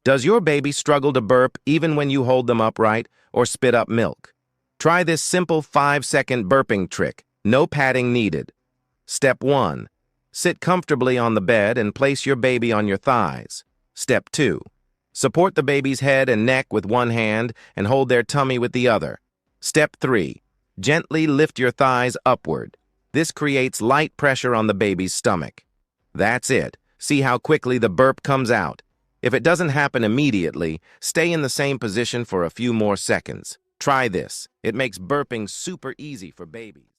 Does your baby struggle to burp even when you hold them upright or spit up milk? Try this simple 5-second burping trick. No padding needed. Step 1. Sit comfortably on the bed and place your baby on your thighs. Step 2. Support the baby's head and neck with one hand and hold their tummy with the other. Step 3. Gently lift your thighs upward. This creates light pressure on the baby's stomach. That's it. See how quickly the burp comes out. If it doesn't happen immediately, stay in the same position for a few more seconds. Try this. It makes burping super easy for babies.